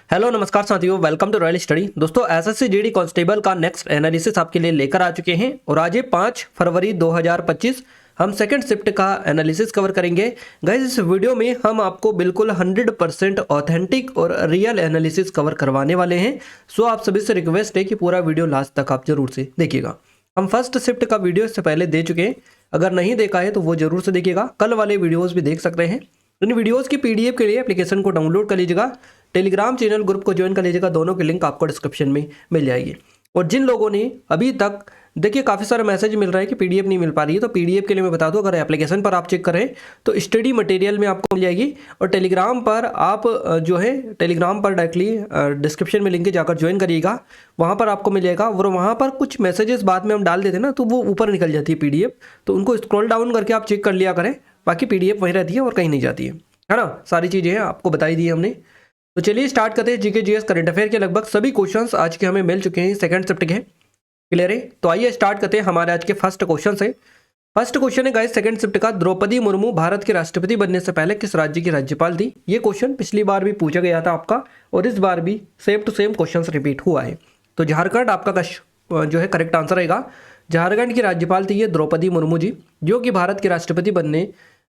Hello नमस्कार साथियों, welcome to royal study. दोस्तों एसएससी जीडी कांस्टेबल का नेक्स्ट एनालिसिस आपके लिए लेकर आ चुके हैं और आज 5 फरवरी 2025 हम सेकंड शिफ्ट का एनालिसिस कवर करेंगे। गाइस इस वीडियो में हम आपको बिल्कुल 100% ऑथेंटिक और रियल एनालिसिस कवर करवाने वाले हैं। सो आप सभी से रिक्वेस्ट है कि पूरा वीडियो लास्ट तक आप जरूर से देखिएगा। हम फर्स्ट शिफ्ट का वीडियो इससे पहले दे चुके हैं, अगर नहीं देखा है तो वो जरूर से देखिएगा। कल वाले वीडियोज़ भी देख सकते हैं। इन वीडियोज़ की PDF के लिए एप्लीकेशन को डाउनलोड कर लीजिएगा, टेलीग्राम चैनल ग्रुप को ज्वाइन कर लीजिएगा। दोनों की लिंक आपको डिस्क्रिप्शन में मिल जाएगी। और जिन लोगों ने अभी तक देखिए काफ़ी सारा मैसेज मिल रहा है कि PDF नहीं मिल पा रही है, तो PDF के लिए मैं बता दूं, अगर एप्लीकेशन पर आप चेक करें तो स्टडी मटेरियल में आपको मिल जाएगी। और टेलीग्राम पर आप जो है टेलीग्राम पर डायरेक्टली डिस्क्रिप्शन में लिंक जाकर ज्वाइन करिएगा, वहाँ पर आपको मिल जाएगा। और वहाँ पर कुछ मैसेजेस बाद में हम डाल देते हैं ना, तो वो ऊपर निकल जाती है PDF, तो उनको स्क्रॉल डाउन करके आप चेक कर लिया करें। बाकी PDF वहीं रहती है और कहीं नहीं जाती है ना। सारी चीज़ें हैं आपको बताई दी है हमने। तो चलिए स्टार्ट करते हैं। जीके जीएस करंट अफेयर के लगभग सभी क्वेश्चंस आज के हमें मिल चुके हैं, सेकंड शिफ्ट के। क्लियर है? तो आइए स्टार्ट करते हैं। हमारे आज के फर्स्ट क्वेश्चन से। फर्स्ट क्वेश्चन है गाइस सेकंड शिफ्ट का, द्रौपदी मुर्मू भारत के राष्ट्रपति बनने से पहले किस राज्य की राज्यपाल थी? ये क्वेश्चन पिछली बार भी पूछा गया था आपका और इस बार भी same to same question repeat हुआ है। तो झारखंड आपका जो है करेक्ट आंसर रहेगा। झारखंड की राज्यपाल थी ये द्रौपदी मुर्मू जी, जो कि भारत के राष्ट्रपति बनने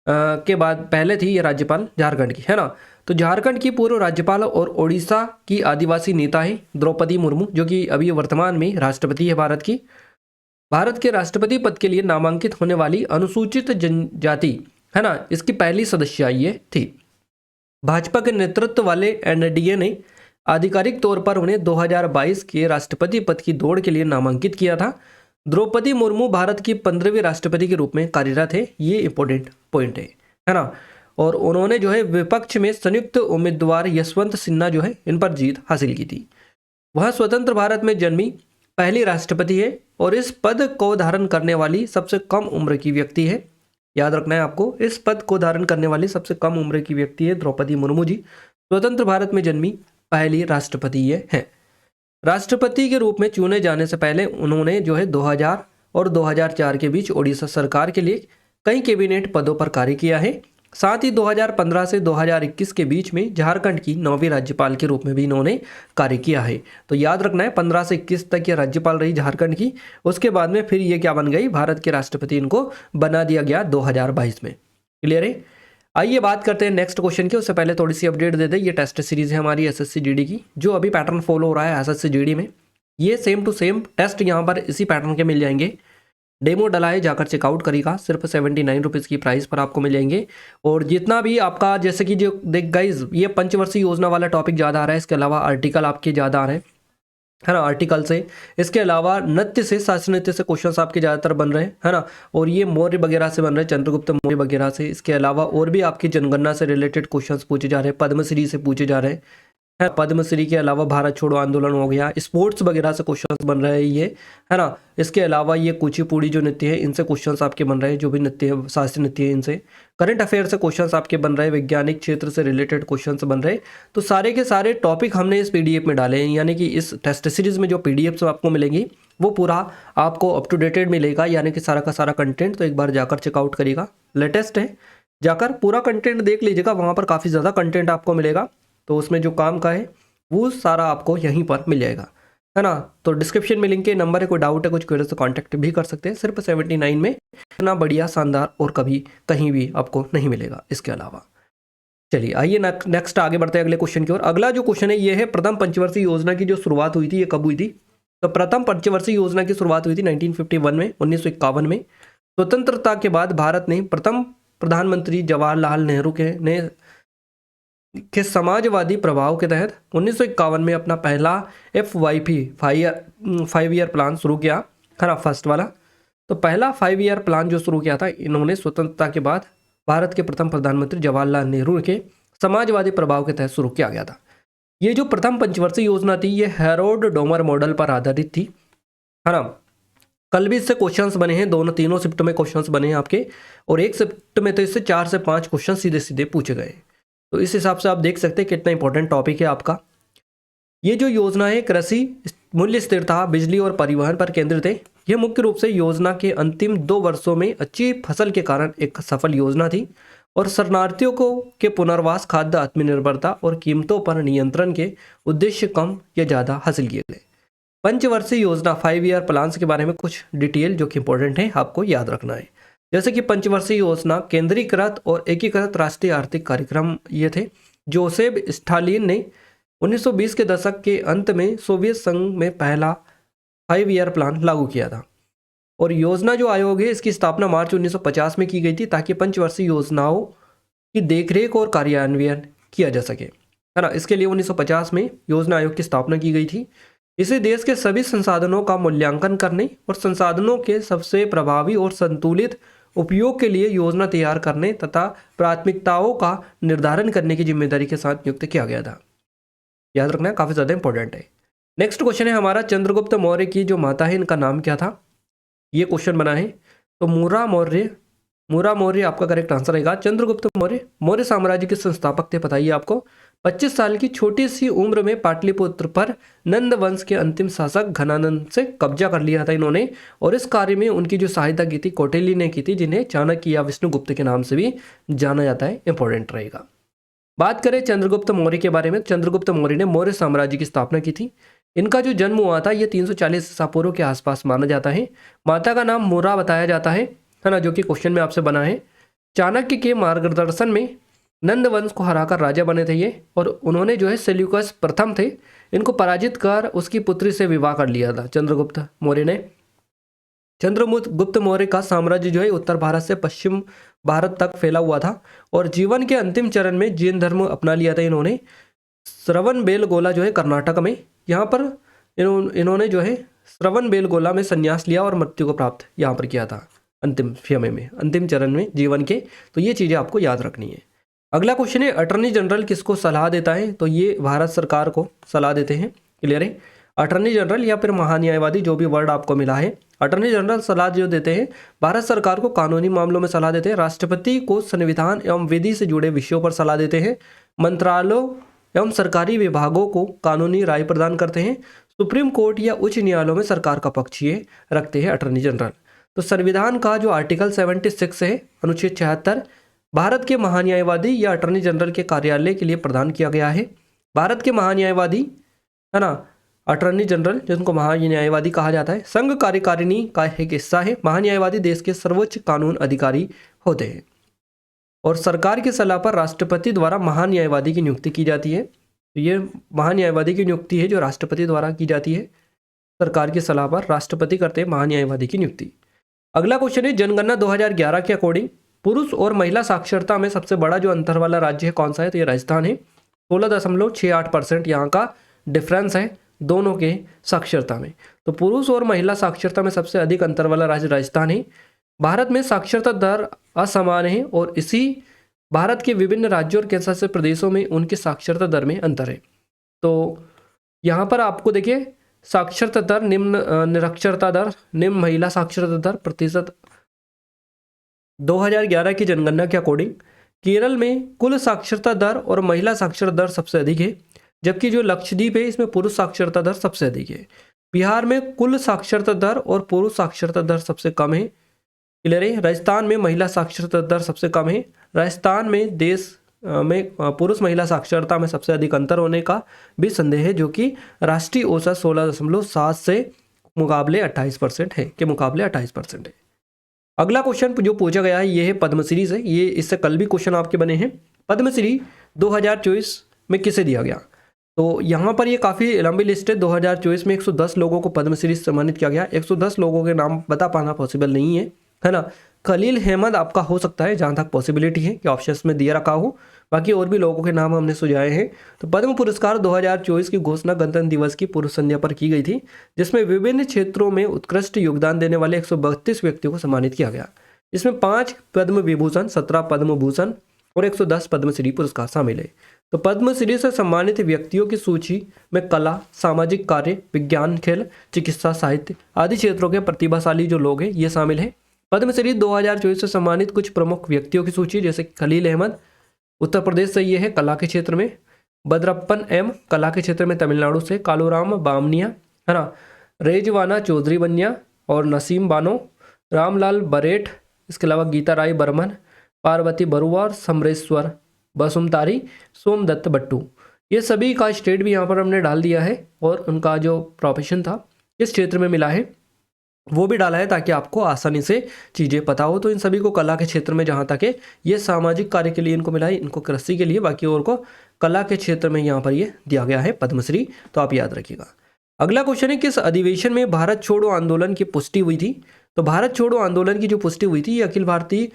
के बाद पहले थी ये राज्यपाल झारखंड की, है ना। तो झारखंड की पूर्व राज्यपाल और ओडिशा की आदिवासी नेता है द्रौपदी मुर्मू, जो कि अभी वर्तमान में राष्ट्रपति है भारत की। भारत के राष्ट्रपति पद के लिए नामांकित होने वाली अनुसूचित जनजाति, है ना, इसकी पहली सदस्य ये थी। भाजपा के नेतृत्व वाले NDA ने आधिकारिक तौर पर उन्हें 2022 के राष्ट्रपति पद की दौड़ के लिए नामांकित किया था। द्रौपदी मुर्मू भारत की 15वीं राष्ट्रपति के रूप में कार्यरत है। ये इंपॉर्टेंट पॉइंट है ना। और उन्होंने जो है विपक्ष में संयुक्त उम्मीदवार यशवंत सिन्हा जो है इन पर जीत हासिल की थी। वह स्वतंत्र भारत में जन्मी पहली राष्ट्रपति है और इस पद को धारण करने वाली सबसे कम उम्र की व्यक्ति है। याद रखना है आपको, इस पद को धारण करने वाली सबसे कम उम्र की व्यक्ति है द्रौपदी मुर्मू जी। स्वतंत्र भारत में जन्मी पहली राष्ट्रपति ये है। राष्ट्रपति के रूप में चुने जाने से पहले उन्होंने जो है 2000 और 2004 के बीच ओडिशा सरकार के लिए कई कैबिनेट पदों पर कार्य किया है। साथ ही 2015 से 2021 के बीच में झारखंड की 9वीं राज्यपाल के रूप में भी इन्होंने कार्य किया है। तो याद रखना है 15 से 21 तक ये राज्यपाल रही झारखंड की। उसके बाद में फिर ये क्या बन गई, भारत के राष्ट्रपति इनको बना दिया गया 2022 में। क्लियर है? आइए बात करते हैं नेक्स्ट क्वेश्चन की। उससे पहले थोड़ी सी अपडेट दे दें, ये टेस्ट सीरीज है हमारी SSC GD की, जो अभी पैटर्न फॉलो हो रहा है SSC GD में। ये सेम टू सेम टेस्ट यहाँ पर इसी पैटर्न के मिल जाएंगे। डेमो डला है, जाकर चेकआउट करिएगा, सिर्फ 79 रुपीज़ की प्राइस पर आपको मिल जाएंगे। और जितना भी आपका जैसे कि जो देख गाइज, ये पंचवर्षीय योजना वाला टॉपिक ज़्यादा आ रहा है, इसके अलावा आर्टिकल आपके ज़्यादा आ रहे हैं, है ना, आर्टिकल से। इसके अलावा नृत्य से, शास्त्रीय नृत्य से क्वेश्चंस आपके ज़्यादातर बन रहे हैं, है ना। और ये मौर्य वगैरह से बन रहे हैं, चंद्रगुप्त मौर्य वगैरह से। इसके अलावा और भी आपकी जनगणना से रिलेटेड क्वेश्चंस पूछे जा रहे हैं, पद्मश्री से पूछे जा रहे हैं, है। पद्मश्री के अलावा भारत छोड़ो आंदोलन हो गया, स्पोर्ट्स वगैरह से क्वेश्चंस बन रहे हैं ये, है ना। इसके अलावा ये कुचिपुड़ी जो नृत्य है, इनसे क्वेश्चंस आपके बन रहे हैं, जो भी नृत्य है, शास्त्रीय नृत्य है, इनसे। करंट अफेयर से क्वेश्चंस आपके बन रहे हैं, वैज्ञानिक क्षेत्र से रिलेटेड क्वेश्चंस बन रहे हैं। तो सारे के सारे टॉपिक हमने इस PDF में डाले हैं, यानी कि इस टेस्ट सीरीज में जो PDFs आपको मिलेंगी वो पूरा आपको अप टू डेटेड मिलेगा, यानी कि सारा का सारा कंटेंट। तो एक बार जाकर चेकआउट करिएगा, लेटेस्ट है, जाकर पूरा कंटेंट देख लीजिएगा। वहाँ पर काफ़ी ज़्यादा कंटेंट आपको मिलेगा, तो उसमें जो काम का है वो सारा आपको यहीं पर मिल जाएगा, है ना। तो डिस्क्रिप्शन में लिंक है, नंबर है, कोई डाउट है, कुछ क्वेरी तो कांटेक्ट भी कर सकते हैं। सिर्फ 79 में इतना बढ़िया शानदार और कभी कहीं भी आपको नहीं मिलेगा इसके अलावा। चलिए आइए नेक्स्ट आगे बढ़ते हैं अगले क्वेश्चन की ओर। अगला जो क्वेश्चन है ये है, प्रथम पंचवर्षीय योजना की जो शुरुआत हुई थी ये कब हुई थी? तो प्रथम पंचवर्षीय योजना की शुरुआत हुई थी 1951 में, 1951 में। स्वतंत्रता के बाद भारत ने प्रथम प्रधानमंत्री जवाहरलाल नेहरू के समाजवादी प्रभाव के तहत 1951 में अपना पहला FYP 5 ईयर प्लान शुरू किया, है ना, फर्स्ट वाला। तो पहला 5 ईयर प्लान जो शुरू किया था इन्होंने स्वतंत्रता के बाद भारत के प्रथम प्रधानमंत्री जवाहरलाल नेहरू के समाजवादी प्रभाव के तहत शुरू किया गया था। ये जो प्रथम पंचवर्षीय योजना थी ये हैरोल्ड डोमर मॉडल पर आधारित थी, है ना। कल भी इससे क्वेश्चंस बने हैं, तीनों शिफ्ट में क्वेश्चंस बने हैं आपके, और एक शिफ्ट में तो इससे 4 से 5 क्वेश्चन सीधे सीधे पूछे गए। तो इस हिसाब से आप देख सकते हैं कितना इंपॉर्टेंट टॉपिक है आपका। ये जो योजना है कृषि, मूल्य स्थिरता, बिजली और परिवहन पर केंद्रित है। यह मुख्य रूप से योजना के अंतिम 2 वर्षों में अच्छी फसल के कारण एक सफल योजना थी और शरणार्थियों को के पुनर्वास, खाद्य आत्मनिर्भरता और कीमतों पर नियंत्रण के उद्देश्य कम या ज़्यादा हासिल किए गए। पंचवर्षीय योजना 5 ईयर प्लान्स के बारे में कुछ डिटेल जो कि इंपॉर्टेंट है आपको याद रखना है। जैसे कि पंचवर्षीय योजना केंद्रीकृत और एकीकृत राष्ट्रीय आर्थिक कार्यक्रम ये थे। जोसेफ स्टालिन ने 1920 के दशक के अंत में सोवियत संघ में पहला 5 ईयर प्लान लागू किया था। और योजना जो आयोग है इसकी स्थापना मार्च 1950 में की गई थी ताकि पंचवर्षीय योजनाओं की देखरेख और कार्यान्वयन किया जा सके, है ना। इसके लिए 1950 में योजना आयोग की स्थापना की गई थी। इसे देश के सभी संसाधनों का मूल्यांकन करने और संसाधनों के सबसे प्रभावी और संतुलित उपयोग के लिए योजना तैयार करने तथा प्राथमिकताओं का निर्धारण करने की जिम्मेदारी के साथ नियुक्त किया गया था। याद रखना काफ़ी ज़्यादा इंपॉर्टेंट है। नेक्स्ट क्वेश्चन है हमारा, चंद्रगुप्त मौर्य की जो माता है इनका नाम क्या था, ये क्वेश्चन बना है। तो मूरा मौर्य आपका करेक्ट आंसर रहेगा। चंद्रगुप्त मौर्य साम्राज्य के संस्थापक थे, बताइए आपको। 25 साल की छोटी सी उम्र में पाटलिपुत्र पर नंद वंश के अंतिम शासक घनानंद से कब्जा कर लिया था इन्होंने। और इस कार्य में उनकी जो सहायता की थी कौटिल्य ने की थी, जिन्हें चाणक्य या विष्णुगुप्त के नाम से भी जाना जाता है, इंपॉर्टेंट रहेगा। बात करें चंद्रगुप्त मौर्य के बारे में, चंद्रगुप्त मौर्य ने मौर्य साम्राज्य की स्थापना की थी। इनका जो जन्म हुआ था ये 340 ईसा पूर्व के आसपास माना जाता है। माता का नाम मूरा बताया जाता है ना, जो कि क्वेश्चन में आपसे बना है। चाणक्य के मार्गदर्शन में नंद वंश को हराकर राजा बने थे ये, और उन्होंने जो है सेल्यूकस प्रथम थे, इनको पराजित कर उसकी पुत्री से विवाह कर लिया था चंद्रगुप्त मौर्य ने। चंद्रगुप्त मौर्य का साम्राज्य जो है उत्तर भारत से पश्चिम भारत तक फैला हुआ था और जीवन के अंतिम चरण में जैन धर्म अपना लिया था इन्होंने। श्रवणबेलगोला जो है कर्नाटक में, यहाँ पर इन्होंने जो है श्रवणबेलगोला में संन्यास लिया और मृत्यु को प्राप्त यहाँ पर किया था अंतिम समय में, अंतिम चरण में जीवन के। तो ये चीज़ें आपको याद रखनी है। अगला क्वेश्चन है, अटर्नी जनरल किसको सलाह देता है, तो ये भारत सरकार को सलाह देते हैं। क्लियर है, अटर्नी जनरल या फिर महान्यायवादी, जो भी वर्ड आपको मिला है। अटर्नी जनरल सलाह जो देते हैं भारत सरकार को कानूनी मामलों में सलाह देते हैं। राष्ट्रपति को संविधान एवं विधि से जुड़े विषयों पर सलाह देते हैं। मंत्रालयों एवं सरकारी विभागों को कानूनी राय प्रदान करते हैं। सुप्रीम कोर्ट या उच्च न्यायालयों में सरकार का पक्ष ये रखते हैं अटर्नी जनरल। तो संविधान का जो आर्टिकल 76 है, अनुच्छेद 76, भारत के महान्यायवादी या अटर्नी जनरल के कार्यालय के लिए प्रदान किया गया है। भारत के महान्यायवादी, है ना, अटर्नी जनरल जिनको महान्यायवादी कहा जाता है, संघ कार्यकारिणी का एक हिस्सा है। महान्यायवादी देश के सर्वोच्च कानून अधिकारी होते हैं और सरकार की सलाह पर राष्ट्रपति द्वारा महान्यायवादी की नियुक्ति की जाती है। तो ये महान्यायवादी की नियुक्ति है जो राष्ट्रपति द्वारा की जाती है। सरकार की सलाह पर राष्ट्रपति करते हैं महान्यायवादी की नियुक्ति। अगला क्वेश्चन है, जनगणना 2011 के अकॉर्डिंग पुरुष और महिला साक्षरता में सबसे बड़ा जो अंतर वाला राज्य है कौन सा है, तो ये राजस्थान है। 16.68% यहाँ का डिफरेंस है दोनों के साक्षरता में। तो पुरुष और महिला साक्षरता में सबसे अधिक अंतर वाला राज्य राजस्थान है। भारत में साक्षरता दर असमान है और इसी भारत के विभिन्न राज्यों और केंद्रशासित प्रदेशों में उनकी साक्षरता दर में अंतर है। तो यहाँ पर आपको देखिए, साक्षरता दर, निम्न निरक्षरता दर, निम्न महिला साक्षरता दर प्रतिशत 2011 की जनगणना के अकॉर्डिंग केरल में कुल साक्षरता दर और महिला साक्षरता दर सबसे अधिक है, जबकि जो लक्षद्वीप है इसमें पुरुष साक्षरता दर सबसे अधिक है। बिहार में कुल साक्षरता दर और पुरुष साक्षरता दर सबसे कम है। क्लियर है, राजस्थान में महिला साक्षरता दर सबसे कम है। राजस्थान में देश में पुरुष महिला साक्षरता में सबसे अधिक अंतर होने का भी संदेह है, जो कि राष्ट्रीय औसत 16.7 से मुकाबले 28% है, के मुकाबले 28% है। अगला क्वेश्चन जो पूछा गया है ये है पद्मश्री से। ये इससे कल भी क्वेश्चन आपके बने हैं। पद्मश्री 2024 में किसे दिया गया, तो यहाँ पर ये काफ़ी लंबी लिस्ट है। 2024 में 110 लोगों को पद्मश्री से सम्मानित किया गया। 110 लोगों के नाम बता पाना पॉसिबल नहीं है ना। खलील अहमद आपका हो सकता है, जहाँ तक पॉसिबिलिटी है कि ऑप्शंस में दिया रखा हो, बाकी और भी लोगों के नाम हमने सुझाए हैं। तो पद्म पुरस्कार 2024 की घोषणा गणतंत्र दिवस की पूर्व संध्या पर की गई थी, जिसमें विभिन्न क्षेत्रों में उत्कृष्ट योगदान देने वाले 132 व्यक्तियों को सम्मानित किया गया। इसमें 5 पद्म विभूषण, 17 पद्म भूषण और 110 पद्मश्री पुरस्कार शामिल है। तो पद्मश्री से सम्मानित व्यक्तियों की सूची में कला, सामाजिक कार्य, विज्ञान, खेल, चिकित्सा, साहित्य आदि क्षेत्रों के प्रतिभाशाली जो लोग हैं ये शामिल है। पद्मश्री 2024 से सम्मानित कुछ प्रमुख व्यक्तियों की सूची, जैसे खलील अहमद उत्तर प्रदेश से ये है कला के क्षेत्र में, बद्रप्पन एम कला के क्षेत्र में तमिलनाडु से, कालूराम बामनिया, है ना, रेजवाना चौधरी बनिया और नसीम बानो, रामलाल बरेठ, इसके अलावा गीता राय बर्मन, पार्वती बरुआ और समरेश्वर बसुमतारी सोमदत्त बट्टू। ये सभी का स्टेट भी यहाँ पर हमने डाल दिया है और उनका जो प्रोफेशन था किस क्षेत्र में मिला है वो भी डाला है, ताकि आपको आसानी से चीज़ें पता हो। तो इन सभी को कला के क्षेत्र में जहाँ तक है ये सामाजिक कार्य के लिए इनको मिला है, इनको कृषि के लिए, बाकी और को कला के क्षेत्र में यहाँ पर ये दिया गया है पद्मश्री, तो आप याद रखिएगा। अगला क्वेश्चन है, किस अधिवेशन में भारत छोड़ो आंदोलन की पुष्टि हुई थी? तो भारत छोड़ो आंदोलन की जो पुष्टि हुई थी ये अखिल भारतीय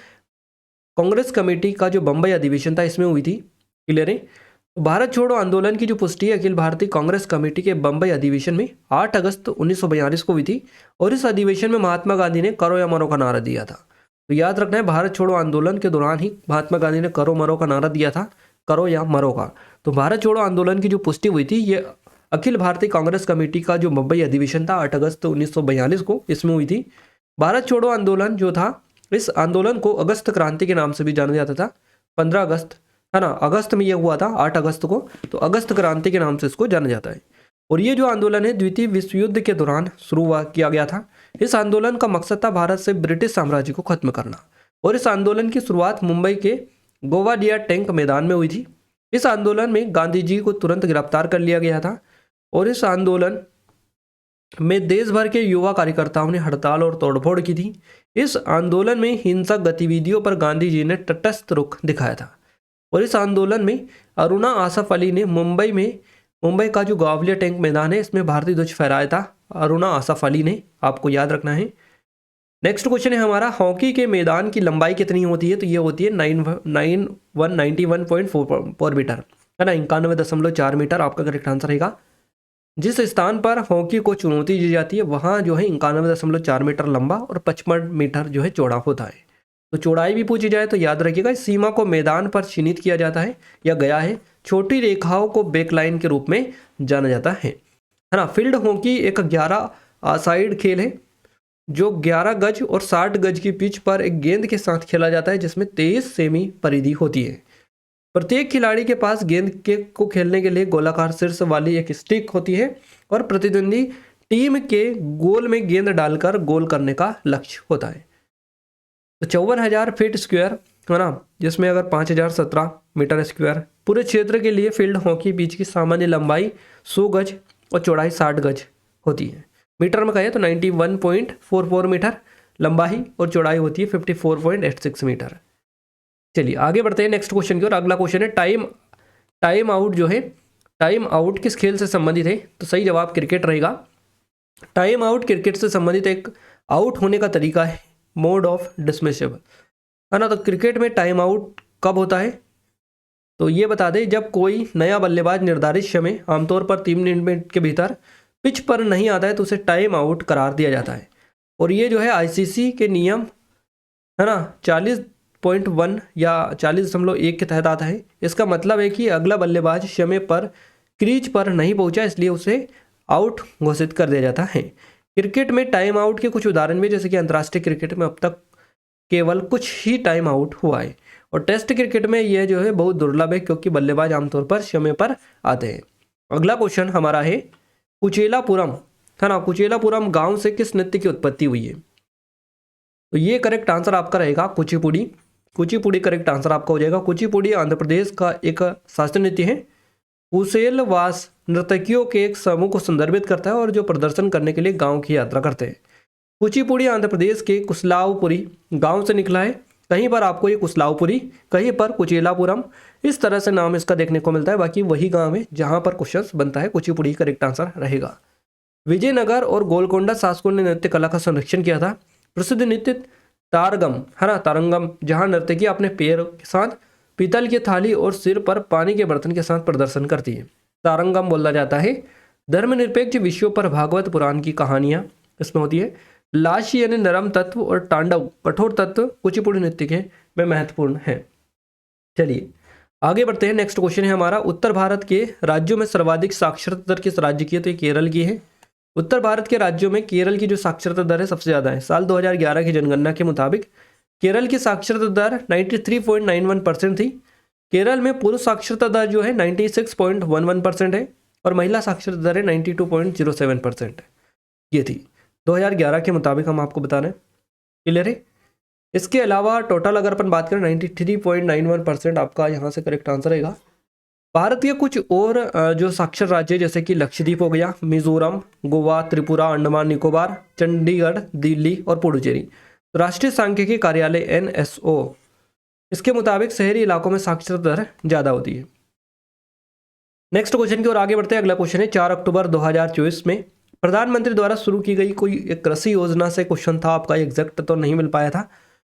कांग्रेस कमेटी का जो बम्बई अधिवेशन था इसमें हुई थी। क्लियर है? भारत छोड़ो आंदोलन की जो पुष्टि है अखिल भारतीय कांग्रेस कमेटी के बम्बई अधिवेशन में 8 अगस्त 1942 को हुई थी और इस अधिवेशन में महात्मा गांधी ने करो या मरो का नारा दिया था। तो याद रखना है, भारत छोड़ो आंदोलन के दौरान ही महात्मा गांधी ने करो मरो का नारा दिया था, करो या मरो का। तो भारत छोड़ो आंदोलन की जो पुष्टि हुई थी ये अखिल भारतीय कांग्रेस कमेटी का जो मुंबई अधिवेशन था 8 अगस्त 1942 को, इसमें हुई थी। भारत छोड़ो आंदोलन जो था, इस आंदोलन को अगस्त क्रांति के नाम से भी जाना जाता था। 15 अगस्त है ना, अगस्त में यह हुआ था 8 अगस्त को, तो अगस्त क्रांति के नाम से इसको जाना जाता है। और ये जो आंदोलन है द्वितीय विश्व युद्ध के दौरान शुरू किया गया था। इस आंदोलन का मकसद था भारत से ब्रिटिश साम्राज्य को खत्म करना और इस आंदोलन की शुरुआत मुंबई के गोवालिया टैंक मैदान में हुई थी। इस आंदोलन में गांधी जी को तुरंत गिरफ्तार कर लिया गया था और इस आंदोलन में देश भर के युवा कार्यकर्ताओं ने हड़ताल और तोड़फोड़ की थी। इस आंदोलन में हिंसक गतिविधियों पर गांधी जी ने तटस्थ रुख दिखाया था और इस आंदोलन में अरुणा आसफ अली ने मुंबई का जो गोवालिया टैंक मैदान है इसमें भारतीय ध्वज फहराया था, अरुणा आसफ अली ने, आपको याद रखना है। नेक्स्ट क्वेश्चन है हमारा, हॉकी के मैदान की लंबाई कितनी होती है? तो ये होती है 91.4 मीटर, है ना, 91.4 मीटर आपका करेक्ट आंसर रहेगा। जिस स्थान पर हॉकी को चुनौती दी जाती है वहाँ जो है 91.4 मीटर लंबा और 55 मीटर जो है चौड़ा होता है। तो चौड़ाई भी पूछी जाए तो याद रखिएगा, इस सीमा को मैदान पर चिन्हित किया जाता है या गया है। छोटी रेखाओं को बैकलाइन के रूप में जाना जाता है ना। फील्ड हॉकी एक 11 साइड खेल है जो 11 गज और 60 गज की पिच पर एक गेंद के साथ खेला जाता है, जिसमें 23 सेमी परिधि होती है। प्रत्येक खिलाड़ी के पास गेंद को खेलने के लिए गोलाकार शीर्ष वाली एक स्टिक होती है और प्रतिद्वंदी टीम के गोल में गेंद डालकर गोल करने का लक्ष्य होता है। तो 54,000 फीट स्क्वायर है ना, जिसमें अगर 5,017 मीटर स्क्वायर पूरे क्षेत्र के लिए फील्ड हॉकी पिच की सामान्य लंबाई 100 गज और चौड़ाई 60 गज होती है। मीटर में कहें तो 91.44 मीटर लंबाई और चौड़ाई होती है 54.86 मीटर। चलिए आगे बढ़ते हैं नेक्स्ट क्वेश्चन की ओर। अगला क्वेश्चन है, टाइम आउट जो है, टाइम आउट किस खेल से संबंधित है? तो सही जवाब क्रिकेट रहेगा। टाइम आउट क्रिकेट से संबंधित एक आउट होने का तरीका है, मोड ऑफ डिसमिसल, है ना। तो क्रिकेट में टाइम आउट कब होता है? तो ये बता दें, जब कोई नया बल्लेबाज निर्धारित समय आमतौर पर 3 मिनट के भीतर पिच पर नहीं आता है तो उसे टाइम आउट करार दिया जाता है। और ये जो है आईसीसी के नियम है ना 40.1 या 40.1 के तहत आता है। इसका मतलब है कि अगला बल्लेबाज समय पर क्रीज पर नहीं पहुंचा, इसलिए उसे आउट घोषित कर दिया जाता है। क्रिकेट में टाइम आउट के कुछ उदाहरण भी, जैसे कि अंतर्राष्ट्रीय क्रिकेट में अब तक केवल कुछ ही टाइम आउट हुआ है और टेस्ट क्रिकेट में यह जो है बहुत दुर्लभ है क्योंकि बल्लेबाज आमतौर पर समय पर आते हैं। अगला क्वेश्चन हमारा है, कुचेलापुरम, है ना, कुचेलापुरम गांव से किस नृत्य की उत्पत्ति हुई है? तो ये करेक्ट आंसर आपका रहेगा कुचिपुड़ी। कुचिपुड़ी करेक्ट आंसर आपका हो जाएगा। कुचिपुड़ी आंध्र प्रदेश का एक शास्त्रीय नृत्य है। कुशेलवास नर्तकियों के एक समूह को संदर्भित करता है और जो प्रदर्शन करने के लिए गांव की यात्रा करते हैं। कुचिपुड़ी आंध्र प्रदेश के कुशलावपुरी गांव से निकला है। कहीं पर आपको ये कुशलावपुरी, कहीं पर कुचेलापुरम, इस तरह से नाम इसका देखने को मिलता है। बाकी वही गांव है जहां पर क्वेश्चन बनता है। कुचिपुड़ी करेक्ट आंसर रहेगा। विजयनगर और गोलकोंडा शासकों ने नृत्य कला का संरक्षण किया था। प्रसिद्ध नृत्य तारगम, है ना, तारंगम, जहां नर्तकी अपने पैर के साथ पीतल की थाली और सिर पर पानी के बर्तन के साथ प्रदर्शन करती है, तारंगम बोला जाता है। धर्मनिरपेक्ष विषयों पर भागवत पुराण की कहानियां इसमें होती है। लाशी यानी नरम तत्व और तांडव कठोर तत्व कुचिपुड़ी नृत्य के में महत्वपूर्ण है। चलिए आगे बढ़ते हैं। नेक्स्ट क्वेश्चन है हमारा, उत्तर भारत के राज्यों में सर्वाधिक साक्षरता दर किस राज्य की है? तो ये केरल की है। उत्तर भारत के राज्यों में केरल की जो साक्षरता दर है सबसे ज़्यादा है। साल 2011 की जनगणना के मुताबिक केरल की साक्षरता दर 93.91% थी। केरल में पुरुष साक्षरता दर जो है 96.11% है और महिला साक्षरता दर है 92.07% ये थी 2011 के मुताबिक, हम आपको बता रहे हैं। क्लियर है? इसके अलावा टोटल अगर अपन बात करें 93.91% आपका यहाँ से करेक्ट आंसर रहेगा। भारत के कुछ और जो साक्षर राज्य जैसे कि लक्षद्वीप हो गया, मिजोरम, गोवा, त्रिपुरा, अंडमान निकोबार, चंडीगढ़, दिल्ली और पुडुचेरी। तो राष्ट्रीय सांख्यिकी कार्यालय NSO इसके मुताबिक शहरी इलाकों में साक्षरता दर ज़्यादा होती है। नेक्स्ट क्वेश्चन की ओर आगे बढ़ते हैं। अगला क्वेश्चन है 4 अक्टूबर 2024 में प्रधानमंत्री द्वारा शुरू की गई कोई एक कृषि योजना से क्वेश्चन था आपका, एग्जैक्ट तो नहीं मिल पाया था,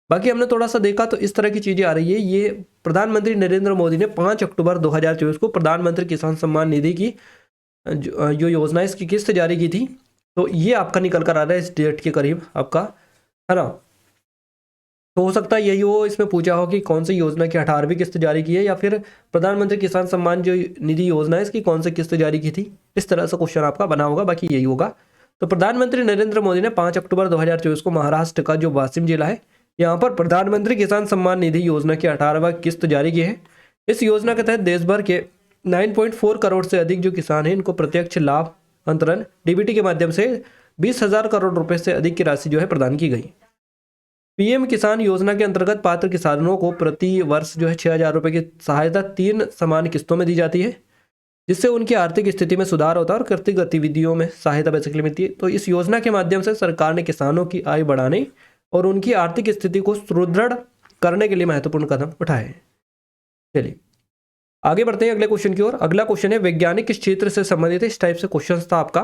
बाकी हमने थोड़ा सा देखा तो इस तरह की चीज़ें आ रही है। ये प्रधानमंत्री नरेंद्र मोदी ने 5 अक्टूबर 2024 को प्रधानमंत्री किसान सम्मान निधि की जो योजना इसकी किस्त जारी की थी। तो ये आपका निकल कर आ रहा है इस डेट के करीब आपका, है ना। तो हो सकता है यही हो, इसमें पूछा हो कि कौन सी योजना की 18वीं किस्त जारी की है, या फिर प्रधानमंत्री किसान सम्मान जो निधि योजना है इसकी कौन सी किस्त जारी की थी, इस तरह से क्वेश्चन आपका बना होगा, बाकी यही होगा। तो प्रधानमंत्री नरेंद्र मोदी ने 5 अक्टूबर 2024 को महाराष्ट्र का जो वाशिम जिला है यहाँ पर प्रधानमंत्री किसान सम्मान निधि योजना की 18वां किस्त जारी की है। इस योजना के तहत देश भर के 9.4 करोड़ से अधिक जो किसान हैं इनको प्रत्यक्ष लाभ अंतरण DBT के माध्यम से 20,000 करोड़ रुपए से अधिक की राशि जो है प्रदान की गई। PM किसान योजना के अंतर्गत पात्र किसानों को प्रति वर्ष जो है 6,000 रुपये की सहायता 3 समान किस्तों में दी जाती है, जिससे उनकी आर्थिक स्थिति में सुधार होता है और कृषि गतिविधियों में सहायता बेसिकली मिलती है। तो इस योजना के माध्यम से सरकार ने किसानों की आय बढ़ाने और उनकी आर्थिक स्थिति को सुदृढ़ करने के लिए महत्वपूर्ण कदम उठाए हैं। चलिए आगे बढ़ते हैं अगले क्वेश्चन की ओर। अगला क्वेश्चन है वैज्ञानिक किस क्षेत्र से संबंधित है, इस टाइप से क्वेश्चन था आपका,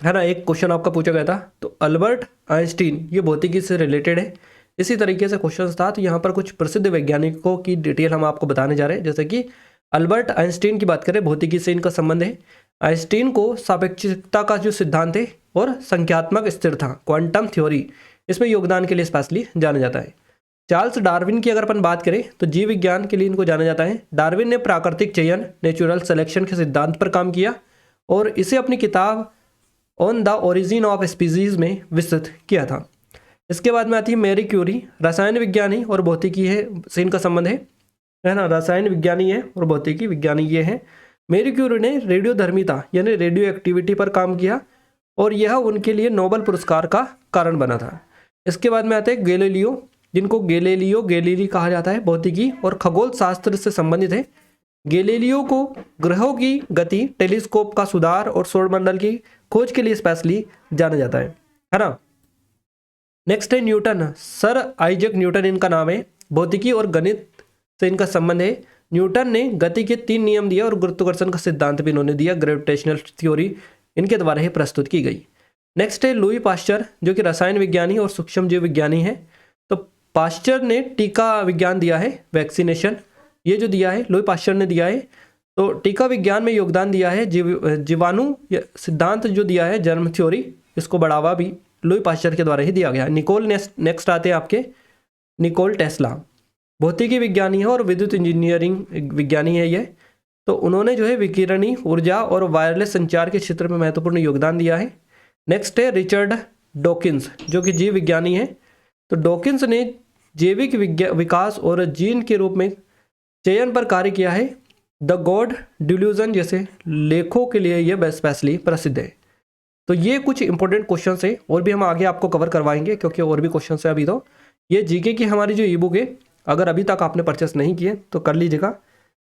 है ना। एक क्वेश्चन आपका पूछा गया था, तो अल्बर्ट आइंस्टीन ये भौतिकी से रिलेटेड है, इसी तरीके से क्वेश्चन था। तो यहाँ पर कुछ प्रसिद्ध वैज्ञानिकों की डिटेल हम आपको बताने जा रहे हैं। जैसे कि अल्बर्ट आइंस्टीन की बात करें, भौतिकी से इनका संबंध है। आइंस्टीन को सापेक्षिकता का जो सिद्धांत है और संख्यात्मक स्थिरता क्वांटम थ्योरी इसमें योगदान के लिए स्पेशली जाना जाता है। चार्ल्स डार्विन की अगर अपन बात करें तो जीव विज्ञान के लिए इनको जाना जाता है। डार्विन ने प्राकृतिक चयन नेचुरल सिलेक्शन के सिद्धांत पर काम किया और इसे अपनी किताब on the origin of species में विस्तृत किया था। इसके बाद में आती है मैरी क्यूरी, रसायन विज्ञानी और भौतिकी है से इनका संबंध है ना। रसायन विज्ञानी है और भौतिकी विज्ञानी ये है। मैरी क्यूरी ने रेडियोधर्मिता यानी रेडियो एक्टिविटी पर काम किया और यह उनके लिए नोबेल पुरस्कार का कारण बना था। इसके बाद में आते हैं गैलीलियो, जिनको गैलीलियो गैलीली कहा जाता है, भौतिकी और खगोल शास्त्र से संबंधित है। गैलीलियो को ग्रहों की गति, टेलीस्कोप का सुधार और सौरमंडल की खोज के लिए स्पेशली जाना जाता है ना। नेक्स्ट है न्यूटन, सर आइजैक न्यूटन इनका नाम है। भौतिकी और गणित से इनका संबंध है। न्यूटन ने गति के 3 नियम दिए और गुरुत्वाकर्षण का सिद्धांत भी इन्होंने दिया। ग्रेविटेशनल थ्योरी इनके द्वारा ही प्रस्तुत की गई। नेक्स्ट है लुई पाश्चर, जो कि रसायन विज्ञानी और सूक्ष्म जीव विज्ञानी है। तो पाश्चर ने टीका विज्ञान दिया है, वैक्सीनेशन ये जो दिया है लुई पाश्चर ने दिया है। तो टीका विज्ञान में योगदान दिया है। जीवाणु सिद्धांत जो दिया है, जर्म थ्योरी, इसको बढ़ावा भी लुई पाश्चर के द्वारा ही दिया गया। निकोल नेक्स्ट आते हैं आपके निकोल टेस्ला, भौतिकी विज्ञानी है और विद्युत इंजीनियरिंग विज्ञानी है ये। तो उन्होंने जो है विकिरणी ऊर्जा और वायरलेस संचार के क्षेत्र में महत्वपूर्ण योगदान दिया है। नेक्स्ट है रिचर्ड डॉकिंस, जो कि जीव विज्ञानी है। तो डॉकिंस ने जैविक विकास और जीन के रूप में चयन पर कार्य किया है। द गॉड डिल्यूजन जैसे लेखों के लिए यह स्पेशली प्रसिद्ध है। तो ये कुछ इंपॉर्टेंट क्वेश्चन है और भी हम आगे आपको कवर करवाएंगे, क्योंकि और भी क्वेश्चन है अभी। तो ये जीके की हमारी जो ई बुक है, अगर अभी तक आपने परचेस नहीं किए तो कर लीजिएगा।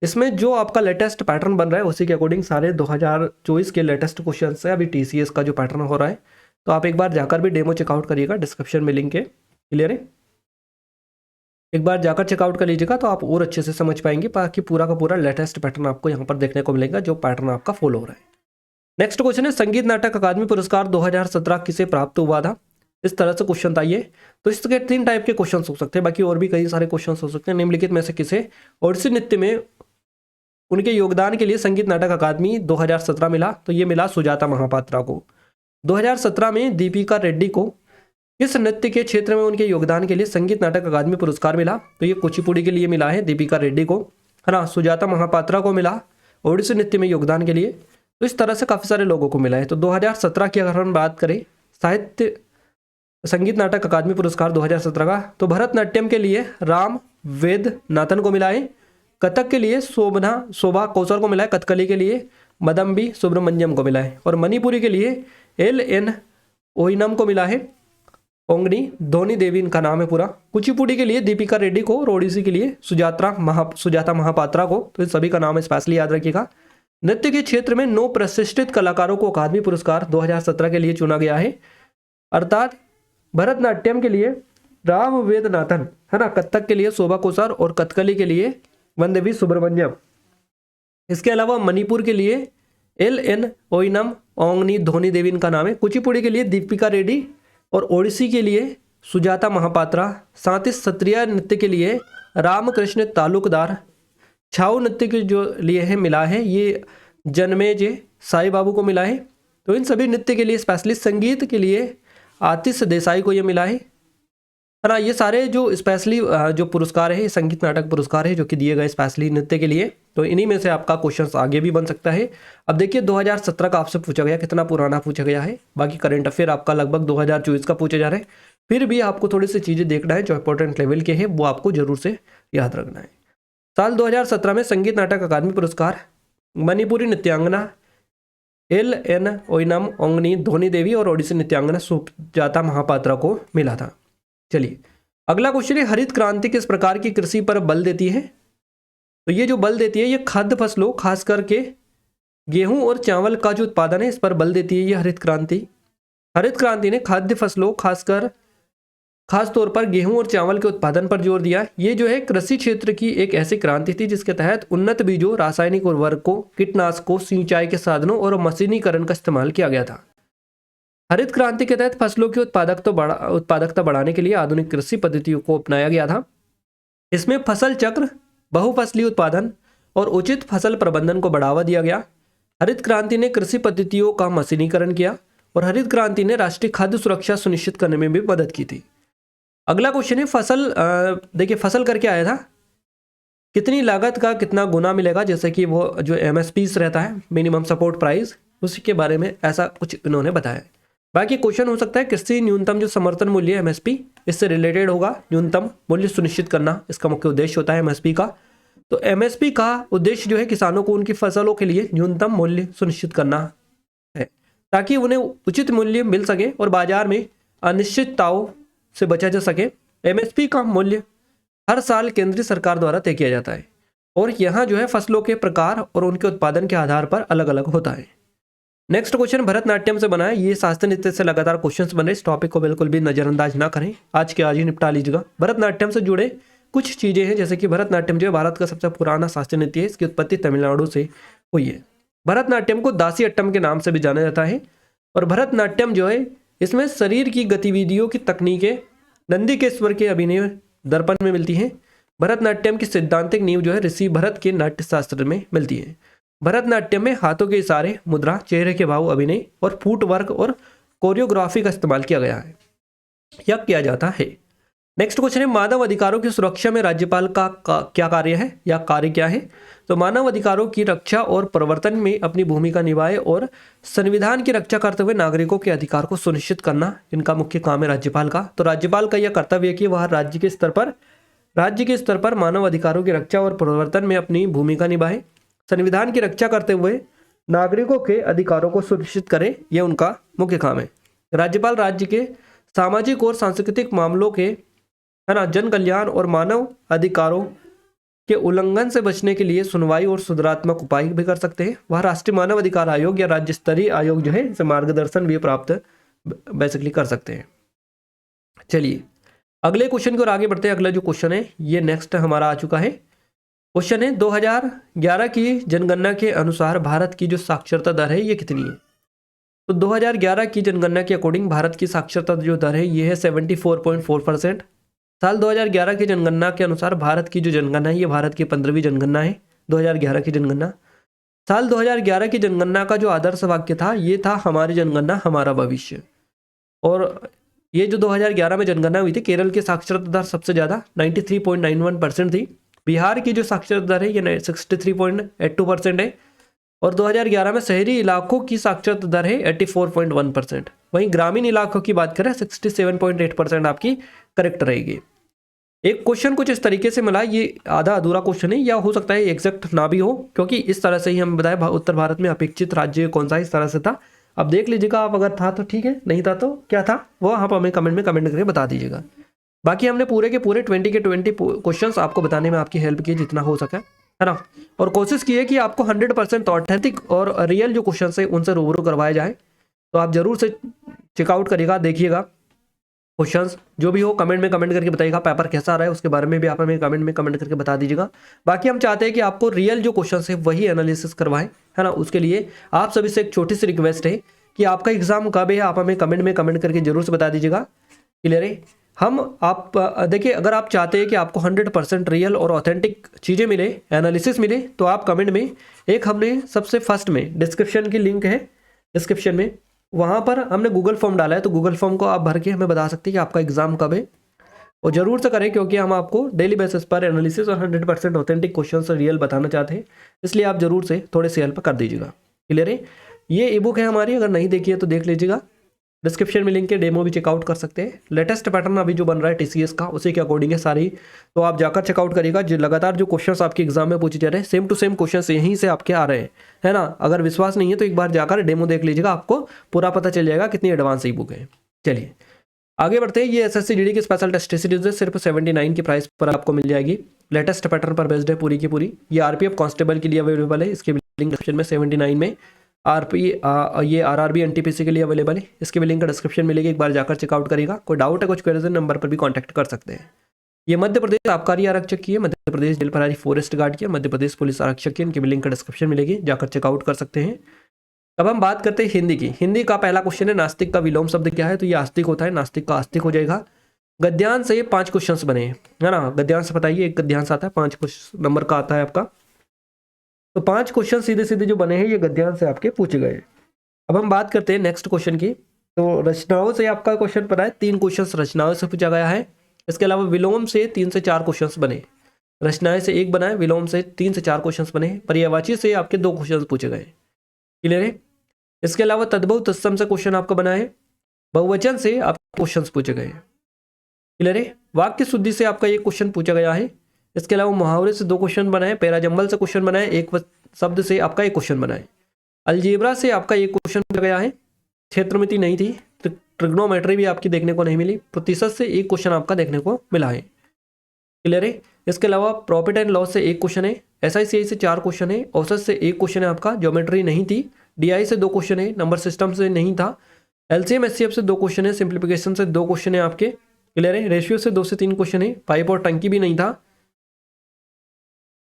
इसमें जो आपका लेटेस्ट पैटर्न बन रहा है उसी के अकॉर्डिंग सारे 2024 के लेटेस्ट क्वेश्चन है। अभी TCS का जो पैटर्न हो रहा है, तो आप एक बार जाकर भी डेमो चेकआउट करिएगा, डिस्क्रिप्शन में लिंक है, क्लियर है। एक बार जाकर चेकआउट कर लीजिएगा तो आप और अच्छे से समझ पाएंगे, बाकी पूरा का पूरा लेटेस्ट पैटर्न आपको यहाँ पर देखने को मिलेगा, जो पैटर्न आपका फॉलो हो रहा है। नेक्स्ट क्वेश्चन है संगीत नाटक अकादमी पुरस्कार 2017 किसे प्राप्त हुआ था, इस तरह से क्वेश्चन था ये। तो इसके 3 टाइप के क्वेश्चन हो सकते हैं, बाकी और भी कई सारे क्वेश्चन हो सकते हैं। निम्नलिखित में से किसे ओडिसी नृत्य में उनके योगदान के लिए संगीत नाटक अकादमी 2017 मिला, तो ये मिला सुजाता महापात्रा को। 2017 में दीपिका रेड्डी को किस नृत्य के क्षेत्र में उनके योगदान के लिए संगीत नाटक अकादमी पुरस्कार मिला, तो ये कुचिपुड़ी के लिए मिला है दीपिका रेड्डी को, है ना। सुजाता महापात्रा को मिला ओडिसी नृत्य में योगदान के लिए। तो इस तरह से काफ़ी सारे लोगों को मिला है। तो 2017 की अगर हम बात करें साहित्य संगीत नाटक अकादमी पुरस्कार 2017 का, तो भरतनाट्यम के लिए राम वेदनाथन को मिला है, कथक के लिए शोभा कौशल को मिला है, कथकली के लिए मदम्बी सुब्रमण्यम को मिला है, और मणिपुरी के लिए LN ओइनम को मिला है। ओंगनी धोनी देवी इनका नाम है पूरा। कुचिपुड़ी के लिए दीपिका रेड्डी को और ओडिसी के लिए सुजाता महापात्रा को, तो इन सभी का नाम स्पेशली याद रखिएगा। नृत्य के क्षेत्र में 9 प्रतिष्ठित कलाकारों को अकादमी पुरस्कार 2017 के लिए चुना गया है, अर्थात भरतनाट्यम के लिए राम वेदनाथन है ना, कथक के लिए शोभा कोसर और कथकली के लिए वंदेवी सुब्रमण्यम। इसके अलावा मणिपुर के लिए LN ओइनम ओंगनी धोनी देवी इनका नाम है। कुचिपुड़ी के लिए दीपिका रेड्डी और ओडिसी के लिए सुजाता महापात्रा। साथ ही सत्रिया नृत्य के लिए रामकृष्ण तालुकदार। छाऊ नृत्य के जो लिए है मिला है ये जन्मेजय साई बाबू को मिला है। तो इन सभी नृत्य के लिए स्पेशली संगीत के लिए आतिश देसाई को ये मिला है ना। ये सारे जो स्पेशली जो पुरस्कार है, संगीत नाटक पुरस्कार है जो कि दिए गए स्पेशली नृत्य के लिए। तो इन्हीं में से आपका क्वेश्चन आगे भी बन सकता है। अब देखिए 2017 का आपसे पूछा गया, कितना पुराना पूछा गया है। बाकी करंट अफेयर आपका लगभग 2024 का पूछा जा रहा है। फिर भी आपको थोड़ी सी चीज़ें देखना है जो इंपॉर्टेंट लेवल के हैं, वो आपको जरूर से याद रखना है। साल 2017 में संगीत नाटक अकादमी पुरस्कार मणिपुरी नृत्यांगना LN ओइनम ओंगनी धोनी देवी और ओडिसी नृत्यांगना सुजाता महापात्रा को मिला था। चलिए अगला क्वेश्चन है, हरित क्रांति किस प्रकार की कृषि पर बल देती है? तो ये जो बल देती है ये खाद्य फसलों खास करके गेहूं और चावल का जो उत्पादन है इस पर बल देती है ये हरित क्रांति। हरित क्रांति ने खाद्य फसलों खास तौर पर गेहूं और चावल के उत्पादन पर जोर दिया। ये जो है कृषि क्षेत्र की एक ऐसी क्रांति थी जिसके तहत उन्नत बीजों, रासायनिक उर्वरकों, कीटनाशकों, सिंचाई के साधनों और मशीनीकरण का इस्तेमाल किया गया था। हरित क्रांति के तहत फसलों की उत्पादकता बढ़ाने के लिए आधुनिक कृषि पद्धतियों को अपनाया गया था। इसमें फसल चक्र, बहुफसली उत्पादन और उचित फसल प्रबंधन को बढ़ावा दिया गया। हरित क्रांति ने कृषि पद्धतियों का मशीनीकरण किया और हरित क्रांति ने राष्ट्रीय खाद्य सुरक्षा सुनिश्चित करने में भी मदद की थी। अगला क्वेश्चन है, फसल देखिए फसल करके आया था, कितनी लागत का कितना गुना मिलेगा, जैसे कि वो जो MSP रहता है मिनिमम सपोर्ट प्राइस, उसी के बारे में ऐसा कुछ इन्होंने बताया। बाकी क्वेश्चन हो सकता है कृषि न्यूनतम जो समर्थन मूल्य MSP इससे रिलेटेड होगा, न्यूनतम मूल्य सुनिश्चित करना इसका मुख्य उद्देश्य होता है MSP का। तो MSP का उद्देश्य जो है किसानों को उनकी फसलों के लिए न्यूनतम मूल्य सुनिश्चित करना है ताकि उन्हें उचित मूल्य मिल सके और बाजार में अनिश्चितताओं से बचा जा सके। MSP का मूल्य हर साल केंद्रीय सरकार द्वारा तय किया जाता है और यहाँ जो है फसलों के प्रकार और उनके उत्पादन के आधार पर अलग अलग होता है। नेक्स्ट क्वेश्चन भरतनाट्यम से बना है, ये शास्त्रीय नृत्य से लगातार क्वेश्चंस बन रहे, इस टॉपिक को बिल्कुल भी नजरअंदाज ना करें, आज के आज ही निपटा लीजिएगा। भरतनाट्यम से जुड़े कुछ चीजें हैं, जैसे कि भरतनाट्यम जो है भारत का सबसे पुराना शास्त्रीय नृत्य है, इसकी उत्पत्ति तमिलनाडु से हुई है। भरतनाट्यम को दासी अट्टम के नाम से भी जाना जाता है और भरतनाट्यम जो है इसमें शरीर की गतिविधियों की तकनीकें नंदीकेश्वर के अभिनय दर्पण में मिलती हैं। भरतनाट्यम की सैद्धांतिक नींव जो है ऋषि भरत के नाट्य शास्त्र में मिलती है। भरतनाट्यम में हाथों के इशारे, मुद्रा, चेहरे के भाव, अभिनय और फुट वर्क और कोरियोग्राफी का इस्तेमाल किया गया है या किया जाता है। नेक्स्ट क्वेश्चन है, मानव अधिकारों की सुरक्षा में राज्यपाल का क्या कार्य है या कार्य क्या है? तो मानव अधिकारों की रक्षा और प्रवर्तन में अपनी भूमिका निभाए और संविधान की रक्षा करते हुए नागरिकों के अधिकार को सुनिश्चित करना इनका मुख्य काम है राज्यपाल का। तो राज्यपाल का यह कर्तव्य है कि वह राज्य के स्तर पर मानव अधिकारों की रक्षा और प्रवर्तन में अपनी भूमिका निभाए, संविधान की रक्षा करते हुए नागरिकों के अधिकारों को सुनिश्चित करे, यह उनका मुख्य काम है। राज्यपाल राज्य के सामाजिक और सांस्कृतिक मामलों के जन कल्याण और मानव अधिकारों के उल्लंघन से बचने के लिए सुनवाई और सुधारात्मक उपाय भी कर सकते हैं। वह राष्ट्रीय मानव अधिकार आयोग या राज्य स्तरीय आयोग जो है इसे मार्गदर्शन भी प्राप्त बेसिकली कर सकते हैं। चलिए अगले क्वेश्चन की ओर आगे बढ़ते हैं। अगला जो क्वेश्चन है ये नेक्स्ट हमारा आ चुका है। क्वेश्चन है 2011 की जनगणना के अनुसार भारत की जो साक्षरता दर है ये कितनी है? तो 2011 की जनगणना के अकॉर्डिंग भारत की साक्षरता जो दर है ये है 74.4%। साल 2011 की जनगणना के अनुसार भारत की जो जनगणना है ये भारत की 15वीं जनगणना है। 2011 की जनगणना, साल 2011 की जनगणना का जो आदर्श वाक्य था ये था हमारी जनगणना हमारा भविष्य। और ये जो 2011 में जनगणना हुई थी, केरल की साक्षरता दर सबसे ज़्यादा 93.91% थी। बिहार की जो साक्षरता दर है ये 63.82% है और 2011 में शहरी इलाकों की साक्षरता दर है 84.1%। वहीं ग्रामीण इलाकों की बात करें 67.8% आपकी करेक्ट रहेगी। एक क्वेश्चन कुछ इस तरीके से मिला, ये आधा अधूरा क्वेश्चन है या हो सकता है एग्जैक्ट ना भी हो, क्योंकि इस तरह से ही हम बताए उत्तर भारत में अपेक्षित राज्य कौन सा इस तरह से था। अब देख लीजिएगा आप, अगर था तो ठीक है, नहीं था तो क्या था वो आप हमें कमेंट में कमेंट करके बता दीजिएगा। बाकी हमने पूरे के पूरे 20 के 20 क्वेश्चंस आपको बताने में आपकी हेल्प की जितना हो सका, है ना। और कोशिश की है कि आपको 100% ऑथेंटिक और रियल जो क्वेश्चन है उनसे रूबरू करवाए जाए। तो आप जरूर से चेकआउट करिएगा, देखिएगा क्वेश्चंस जो भी हो कमेंट में कमेंट करके बताइएगा। पेपर कैसा आ रहा है उसके बारे में भी आप हमें कमेंट में कमेंट करके बता दीजिएगा। बाकी हम चाहते हैं कि आपको रियल जो क्वेश्चंस है वही एनालिसिस करवाएं, है ना। उसके लिए आप सभी से एक छोटी सी रिक्वेस्ट है कि आपका एग्जाम कब है आप हमें कमेंट में कमेंट करके जरूर से बता दीजिएगा। क्लियर है। हम आप देखिए, अगर आप चाहते हैं कि आपको 100% रियल और ऑथेंटिक चीज़ें मिले, एनालिसिस मिले, तो आप कमेंट में एक हमने सबसे फर्स्ट में डिस्क्रिप्शन की लिंक है, डिस्क्रिप्शन में वहाँ पर हमने गूगल फॉर्म डाला है, तो गूगल फॉर्म को आप भर के हमें बता सकते हैं कि आपका एग्जाम कब है। और जरूर से करें क्योंकि हम आपको डेली बेसिस पर एनालिसिस और 100% ऑथेंटिक क्वेश्चन से रियल बताना चाहते हैं, इसलिए आप जरूर से थोड़े से हेल्प कर दीजिएगा। क्लियर है। ये ई बुक है हमारी, अगर नहीं देखी है तो देख लीजिएगा, डिस्क्रिप्शन में लिंक है, डेमो भी चेकआउट कर सकते हैं। लेटेस्ट पैटर्न अभी जो बन रहा है टीसीएस का उसी के अकॉर्डिंग है सारी, तो आप जाकर चेकआउट करिएगा। जो लगातार जो क्वेश्चंस आपके एग्जाम में पूछे जा रहे हैं सेम टू सेम क्वेश्चंस यहीं से आपके आ रहे हैं, है ना। अगर विश्वास नहीं है तो एक बार जाकर डेमो देख लीजिएगा, आपको पूरा पता चल जाएगा कितनी एडवांस ई बुक है। चलिए आगे बढ़ते हैं। ये एसएससी जीडी की स्पेशल टेस्ट सीरीज है, सिर्फ 79 की प्राइस पर आपको मिल जाएगी। लेटेस्ट पैटर्न पर बेस्ड है पूरी की पूरी। ये आरपीएफ कांस्टेबल के लिए अवेलेबल है, इसके लिंक डिस्क्रिप्शन में 79 में। ये आरआरबी एनटीपीसी के लिए अवेलेबल है, इसके भी लिंक डिस्क्रिप्शन मिलेगी, एक बार जाकर चेकआउट करिएगा। कोई डाउट है कुछ क्वेश्चन नंबर पर भी कांटेक्ट कर सकते हैं। ये मध्य प्रदेश आबकारी आरक्षक की है, मध्य प्रदेश जेल प्रभारी फॉरेस्ट गार्ड की है, मध्य प्रदेश पुलिस आरक्षक की, इनकी भी लिंक डिस्क्रिप्शन मिलेगी, जाकर चेकआउट कर सकते हैं। अब हम बात करते हैं हिंदी की। हिंदी का पहला क्वेश्चन है नास्तिक का विलोम शब्द क्या है, तो ये आस्तिक होता है, नास्तिक का आस्तिक हो जाएगा। गद्यांश से 5 क्वेश्चन बने हैं, है ना। गद्यांश बताइए, एक गद्यांश आता है 5 नंबर का आता है आपका, तो 5 क्वेश्चन सीधे सीधे जो बने हैं ये गद्यांश से आपके पूछे गए। अब हम बात करते हैं नेक्स्ट क्वेश्चन की। तो रचनाओं से आपका क्वेश्चन पड़ा है, 3 क्वेश्चन रचनाओं से पूछा गया है। इसके अलावा विलोम से 3 से 4 क्वेश्चन बने, रचनाएं से 1 बना है, विलोम से 3 से 4 क्वेश्चन बने, पर्यायवाची से आपके 2 क्वेश्चन पूछे गए। क्लियर है। इसके अलावा तद्भव तत्सम से क्वेश्चन आपका बना है, बहुवचन से आपके क्वेश्चन पूछे गए। क्लियर है। वाक्य शुद्धि से आपका एक क्वेश्चन पूछा गया है। इसके अलावा मुहावरे से 2 क्वेश्चन बना है, पैराजंबल से क्वेश्चन बना है, एक शब्द से आपका 1 क्वेश्चन बना है। अलजेब्रा से आपका 1 क्वेश्चन पूछा गया है, क्षेत्रमिति नहीं थी, तो ट्रिग्नोमेट्री भी आपकी देखने को नहीं मिली। प्रतिशत से 1 क्वेश्चन आपका देखने को मिला है। क्लियर है। इसके अलावा प्रॉफिट एंड लॉस से 1 क्वेश्चन है, एसआईसीआई से 4 क्वेश्चन है, औसत से 1 क्वेश्चन है आपका, ज्योमेट्री नहीं थी, डीआई से 2 क्वेश्चन है, नंबर सिस्टम से नहीं था, एलसीएम एचसीएफ से 2 क्वेश्चन है, सिंप्लीफिकेशन से 2 क्वेश्चन है आपके। क्लियर है। रेशियो से 2 से 3 क्वेश्चन है, पाइप और टंकी भी नहीं था,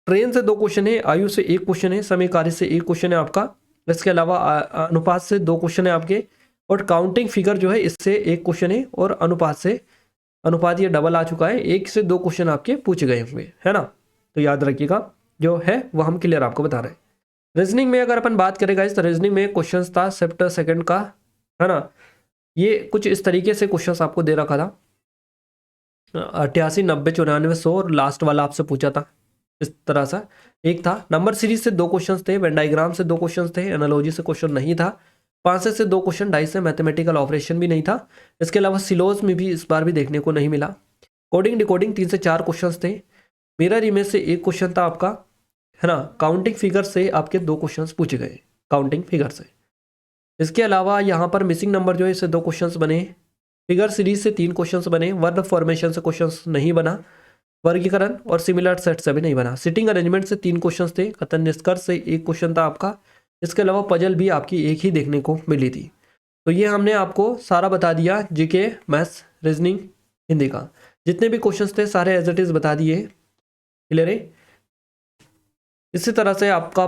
ट्रेन से 2 क्वेश्चन है, आयु से 1 क्वेश्चन है, समय कार्य से 1 क्वेश्चन है आपका। इसके अलावा अनुपात से 2 क्वेश्चन है आपके, और काउंटिंग फिगर जो है इससे 1 क्वेश्चन है, और अनुपात से, अनुपात ये डबल आ चुका है, 1 से 2 क्वेश्चन आपके पूछे गए होंगे, है ना। तो याद रखिएगा जो है वो हम क्लियर आपको बता रहे हैं। रीजनिंग में अगर अपन बात करें गाइस, तो रीजनिंग में क्वेश्चन था चैप्टर 2 का, है ना। ये कुछ इस तरीके से क्वेश्चन आपको दे रखा था, 88, 90, 94, 100, और लास्ट वाला आपसे पूछा था इस तरह सा। एक था नंबर सीरीज से 2 क्वेश्चन थे, वेन डायग्राम से 2 क्वेश्चन थे, एनालॉजी से क्वेश्चन नहीं था, 5 से 2 क्वेश्चन, डाई से मैथमेटिकल ऑपरेशन भी नहीं था। इसके अलावा सिलोज में भी इस बार भी देखने को नहीं मिला। कोडिंग डिकोडिंग 3 से 4 क्वेश्चन थे, मिरर इमेज से 1 क्वेश्चन था आपका, है ना। काउंटिंग फिगर से आपके 2 क्वेश्चन पूछे गए, काउंटिंग फिगर से। इसके अलावा यहाँ पर मिसिंग नंबर जो है इससे 2 क्वेश्चन बने, फिगर सीरीज से 3 क्वेश्चन बने, वर्ड फॉर्मेशन से क्वेश्चन नहीं बना, वर्गीकरण और सिमिलर सेट से भी नहीं बना। सिटिंग अरेंजमेंट से 3 क्वेश्चन थे, कथन निष्कर्ष से 1 क्वेश्चन था आपका। इसके अलावा पजल भी आपकी 1 ही देखने को मिली थी। तो ये हमने आपको सारा बता दिया, जीके, मैथ्स, रीजनिंग, हिंदी का जितने भी क्वेश्चन थे सारे एज इट इज बता दिए। क्लियर है। इसी तरह से आपका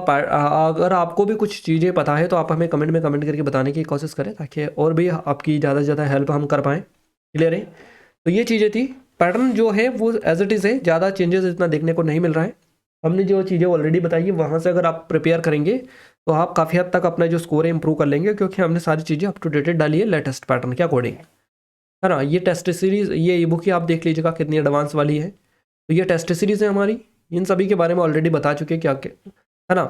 अगर आपको भी कुछ चीज़ें पता है तो आप हमें कमेंट में कमेंट करके बताने की कोशिश करें, ताकि और भी आपकी ज़्यादा से ज़्यादा हेल्प हम कर पाएँ। क्लियर है। तो ये चीज़ें थी, पैटर्न जो है वो एज इट इज़ है, ज़्यादा चेंजेस इतना देखने को नहीं मिल रहा है। हमने जो चीज़ें ऑलरेडी बताई है वहाँ से अगर आप प्रिपेयर करेंगे तो आप काफ़ी हद तक अपना जो स्कोर है इंप्रूव कर लेंगे, क्योंकि हमने सारी चीज़ें अप टू डेटेड डाली है लेटेस्ट पैटर्न के अकॉर्डिंग, है ना। ये टेस्ट सीरीज़, ये ई बुक ही आप देख लीजिएगा कितनी एडवांस वाली है। तो ये टेस्ट सीरीज़ है हमारी, इन सभी के बारे में ऑलरेडी बता चुके क्या क्या, है ना।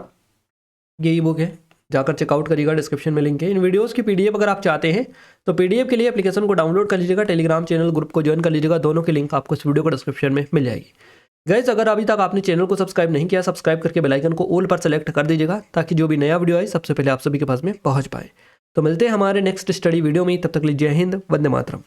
ये ई बुक है, जाकर चेकआउट करिएगा, डिस्क्रिप्शन में लिंक है। इन वीडियोस की पीडीएफ अगर आप चाहते हैं तो पीडीएफ के लिए एप्लीकेशन को डाउनलोड कर लीजिएगा, टेलीग्राम चैनल ग्रुप को ज्वाइन कर लीजिएगा, दोनों की लिंक आपको इस वीडियो को डिस्क्रिप्शन में मिल जाएगी। गाइस अगर अभी तक आपने चैनल को सब्सक्राइब नहीं किया, सब्सक्राइब करके बेल आइकन को ऑल पर सेलेक्ट कर दीजिएगा, ताकि जो भी नया वीडियो आए सबसे पहले आप सभी के पास में पहुंच पाए। तो मिलते हैं हमारे नेक्स्ट स्टडी वीडियो में, तब तक के लिए जय हिंद, वंदे मातरम।